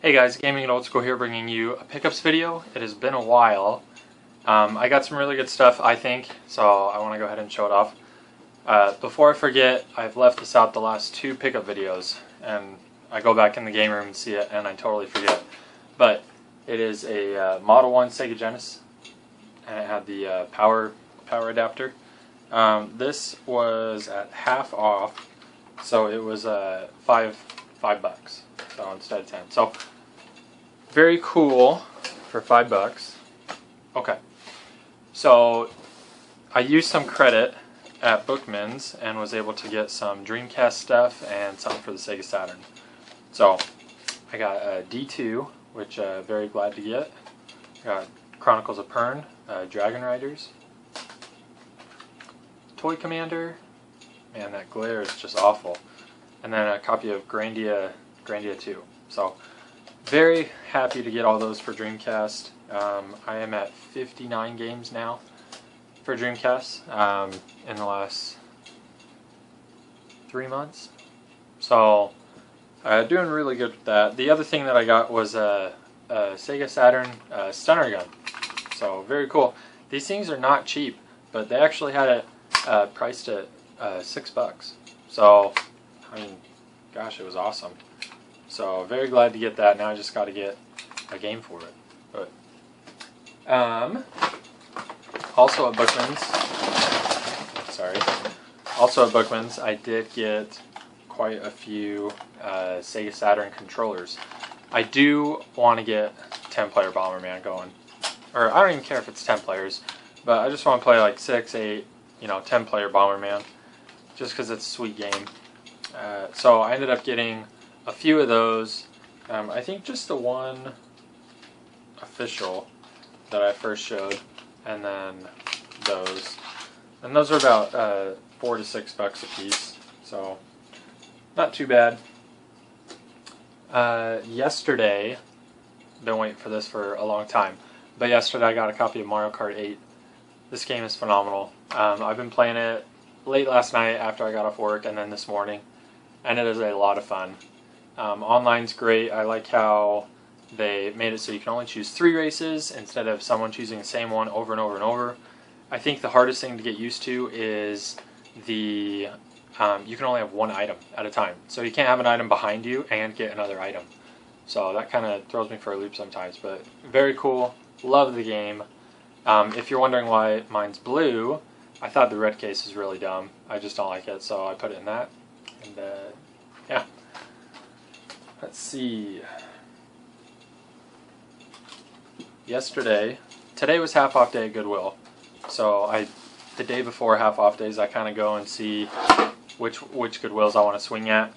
Hey guys, Gaming at Old School here, bringing you a pickups video. It has been a while. I got some really good stuff, I think, so I want to go ahead and show it off. Before I forget, I've left this out the last two pickup videos, and I go back in the game room and see it, and I totally forget. But it is a Model 1 Sega Genesis, and it had the power adapter. This was at half off, so it was $5, so instead of 10. So very cool for $5. Okay, so I used some credit at Bookman's and was able to get some Dreamcast stuff and something for the Sega Saturn. So I got a D2, which very glad to get. Got Chronicles of Pern, Dragon Riders, Toy Commander. Man, that glare is just awful. And then a copy of Grandia 2. So very happy to get all those for Dreamcast. I am at 59 games now for Dreamcast in the last 3 months. So doing really good with that. The other thing that I got was a Sega Saturn stunner gun. So very cool. These things are not cheap, but they actually had it priced at $6. So I mean, gosh, it was awesome. So very glad to get that. Now I just got to get a game for it. But also at Bookman's, I did get quite a few Sega Saturn controllers. I do want to get 10-player Bomberman going, or I don't even care if it's 10 players, but I just want to play like 6, 8, 10-player Bomberman, just because it's a sweet game. So I ended up getting a few of those. I think just the one official that I first showed, and then those. And those are about $4 to $6 a piece, so not too bad. Yesterday, been waiting for this for a long time, but yesterday I got a copy of Mario Kart 8. This game is phenomenal. I've been playing it late last night after I got off work, and then this morning, and it is a lot of fun. Online's great. I like how they made it so you can only choose 3 races instead of someone choosing the same one over and over and over. I think the hardest thing to get used to is the you can only have one item at a time. So you can't have an item behind you and get another item. So that kind of throws me for a loop sometimes, but very cool. Love the game. If you're wondering why mine's blue, I thought the red case is really dumb. I just don't like it, so I put it in that. And yeah. Let's see. Today was half off day at Goodwill. So the day before half off days, I kind of go and see which Goodwills I want to swing at.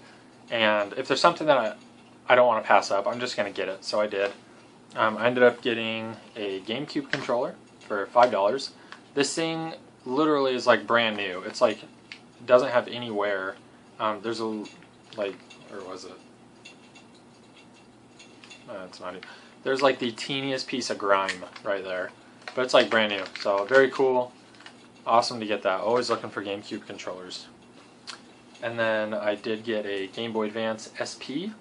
And if there's something that I don't want to pass up, I'm just going to get it. So I did. I ended up getting a GameCube controller for $5. This thing literally is like brand new. It's like, it doesn't have any wear. There's a, like, where was it? It's not even. There's like the teeniest piece of grime right there, but it's like brand new. So very cool, awesome to get that. Always looking for GameCube controllers. And then I did get a Game Boy Advance SP.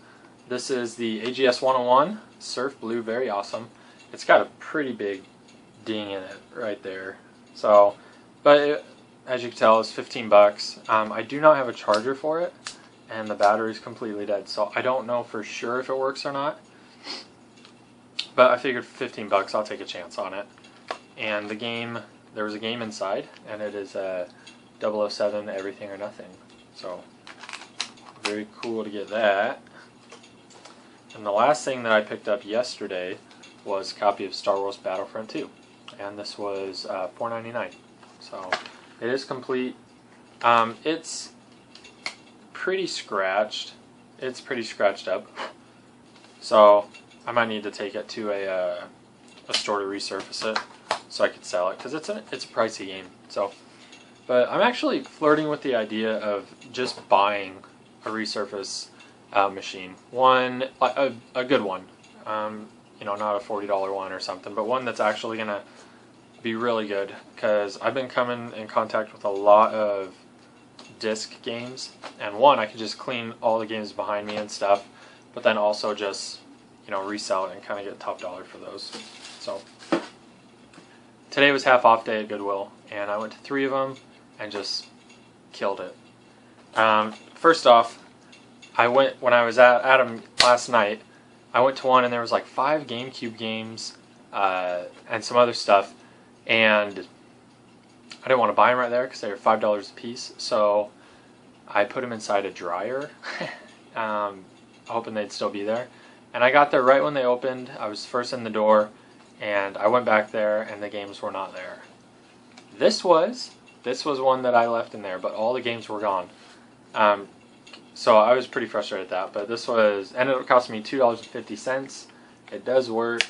This is the AGS 101 Surf Blue, very awesome. It's got a pretty big ding in it right there. So, but as you can tell, it's $15. I do not have a charger for it, and the battery's completely dead. So I don't know for sure if it works or not. But I figured $15, I'll take a chance on it. And the game, there was a game inside, and it is 007 Everything or Nothing. So, very cool to get that. And the last thing that I picked up yesterday was a copy of Star Wars Battlefront 2. And this was $4.99. So, it is complete. It's pretty scratched. It's pretty scratched up. So I might need to take it to a store to resurface it so I could sell it, because it's a pricey game. So, but I'm actually flirting with the idea of just buying a resurface machine, a good one, not a $40 one or something, but one that's actually gonna be really good, because I've been coming in contact with a lot of disc games, and one, I could just clean all the games behind me and stuff, but then also just, resell it and kind of get top dollar for those. So today was half off day at Goodwill, and I went to 3 of them and just killed it. First off, when I was at them last night, I went to one and there was like 5 GameCube games and some other stuff, and I didn't want to buy them right there because they were $5 a piece, so I put them inside a dryer, hoping they'd still be there. And I got there right when they opened. I was first in the door, and I went back there, and the games were not there. This was one that I left in there, but all the games were gone. So I was pretty frustrated at that. But this ended up costing me $2.50. It does work.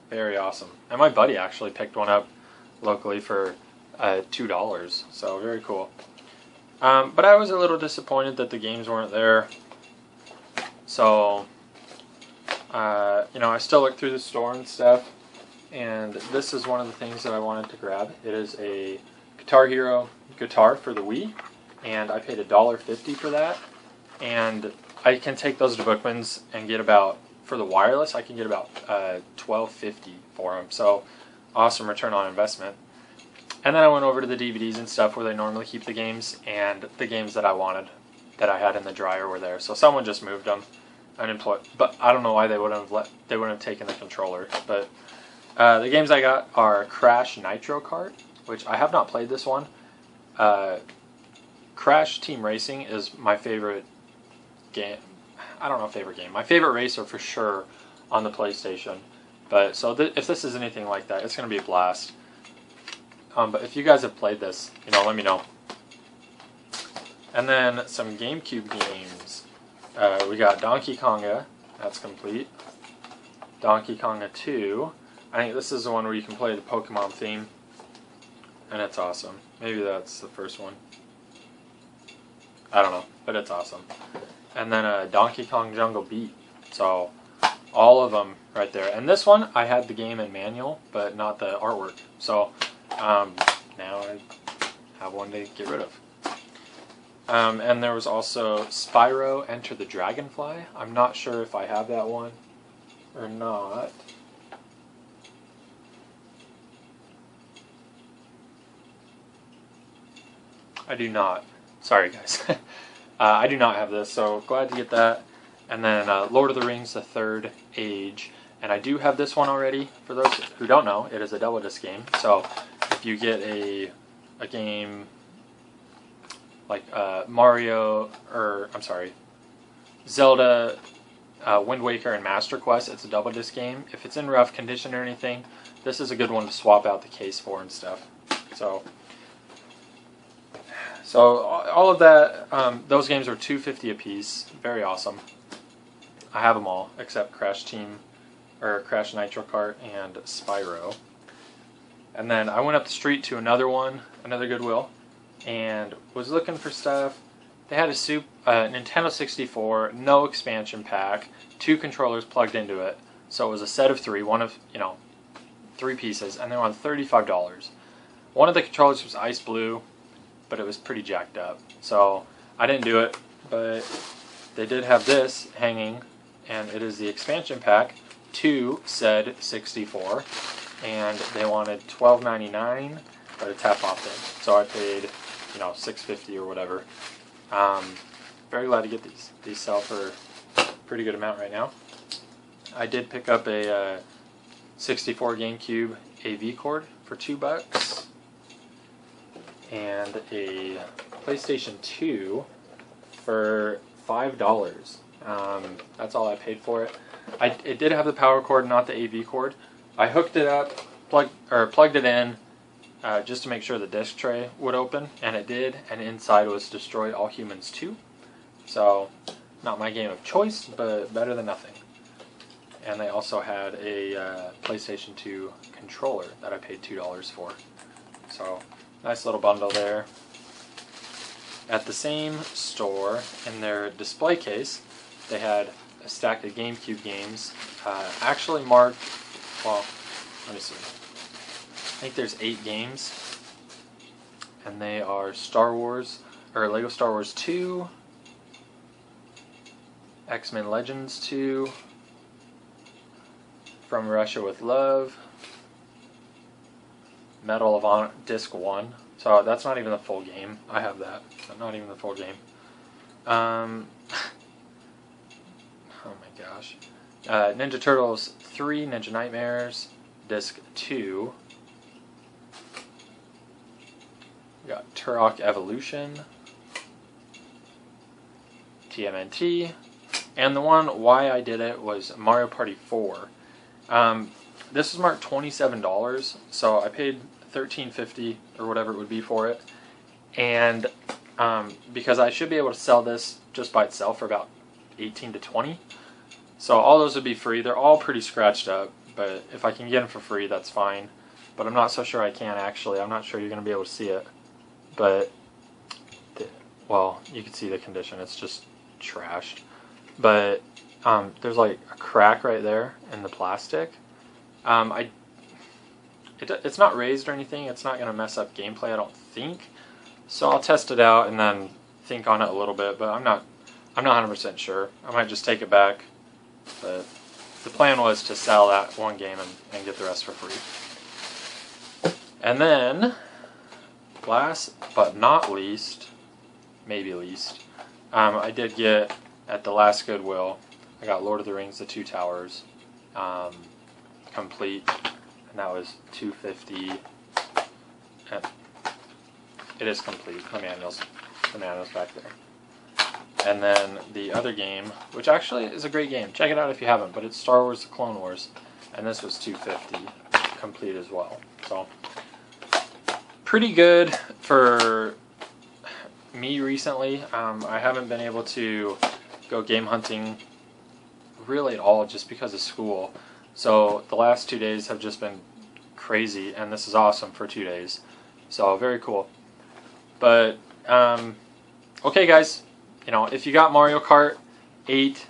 Very awesome. And my buddy actually picked one up locally for $2. So very cool. But I was a little disappointed that the games weren't there. So, I still looked through the store and stuff, and this is one of the things that I wanted to grab. It is a Guitar Hero guitar for the Wii, and I paid $1.50 for that. And I can take those to Bookman's and get for the wireless, I can get about $12.50 for them. So, awesome return on investment. And then I went over to the DVDs and stuff where they normally keep the games, and the games that I wanted, that I had in the dryer, were there. So someone just moved them, but I don't know why they wouldn't have taken the controller. But the games I got are Crash Nitro Kart, which I have not played this one. Crash Team Racing is my favorite game. I don't know, favorite game. My favorite racer for sure on the PlayStation. But so if this is anything like that, it's going to be a blast. But if you guys have played this, let me know. And then some GameCube games. We got Donkey Konga. That's complete. Donkey Konga 2. I think this is the one where you can play the Pokemon theme. And it's awesome. Maybe that's the first one. I don't know, but it's awesome. And then Donkey Kong Jungle Beat. So all of them right there. And this one, I had the game in manual, but not the artwork. So now I have one to get rid of. And there was also Spyro Enter the Dragonfly. I'm not sure if I have that one or not. I do not. Sorry, guys. I do not have this, so glad to get that. And then Lord of the Rings, The Third Age. And I do have this one already. For those who don't know, it is a double disc game. So if you get a game like Zelda, Wind Waker, and Master Quest, it's a double disc game. If it's in rough condition or anything, this is a good one to swap out the case for and stuff. So all of that, those games are $2.50 a piece. Very awesome. I have them all except Crash Nitro Kart and Spyro. And then I went up the street to another Goodwill, and was looking for stuff. They had a Nintendo 64, no expansion pack, 2 controllers plugged into it. So it was a set of 3, 3 pieces, and they were on $35. One of the controllers was ice blue, but it was pretty jacked up. So I didn't do it, but they did have this hanging, and it is the expansion pack to said 64, and they wanted $12.99, but it's half off it. So I paid, $6.50 or whatever. Very glad to get these. These sell for a pretty good amount right now. I did pick up a 64 GameCube AV cord for $2, and a PlayStation 2 for $5. That's all I paid for it. It did have the power cord, not the AV cord. I hooked it up, plugged it in, just to make sure the disc tray would open, and it did, and inside was Destroy All Humans 2. So, not my game of choice, but better than nothing. And they also had a PlayStation 2 controller that I paid $2 for. So, nice little bundle there. At the same store, in their display case, they had a stack of GameCube games, actually marked, well, let me see. I think there's 8 games, and they are Lego Star Wars 2, X-Men Legends 2, From Russia with Love. Medal of Honor Disc 1. So that's not even the full game. I have that. But not even the full game. Oh my gosh. Ninja Turtles 3, Ninja Nightmares, Disc 2. We got Turok Evolution, TMNT, and the one why I did it was Mario Party 4. This was marked $27, so I paid $13.50 or whatever it would be for it, and because I should be able to sell this just by itself for about 18 to 20. So all those would be free. They're all pretty scratched up, but if I can get them for free, that's fine. But I'm not so sure I can actually. I'm not sure you're going to be able to see it. But, well, you can see the condition. It's just trash. But there's like a crack right there in the plastic. It's not raised or anything. It's not going to mess up gameplay, I don't think. So I'll test it out and then think on it a little bit. But I'm not 100% sure. I might just take it back. But the plan was to sell that one game and get the rest for free. And then, last but not least, maybe least, I did get at the last Goodwill, I got Lord of the Rings: The Two Towers complete, and that was $2.50. And it is complete. The manual's back there. And then the other game, which actually is a great game. Check it out if you haven't, but it's Star Wars: The Clone Wars, and this was $2.50 complete as well. So pretty good for me recently. I haven't been able to go game hunting really at all just because of school. So the last 2 days have just been crazy, and this is awesome for 2 days. So very cool. But okay, guys. You know, if you got Mario Kart 8,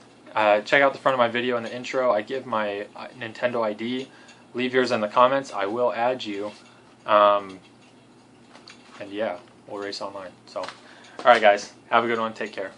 check out the front of my video in the intro. I give my Nintendo ID. Leave yours in the comments. I will add you. And yeah, we'll race online. So, alright guys, have a good one. Take care.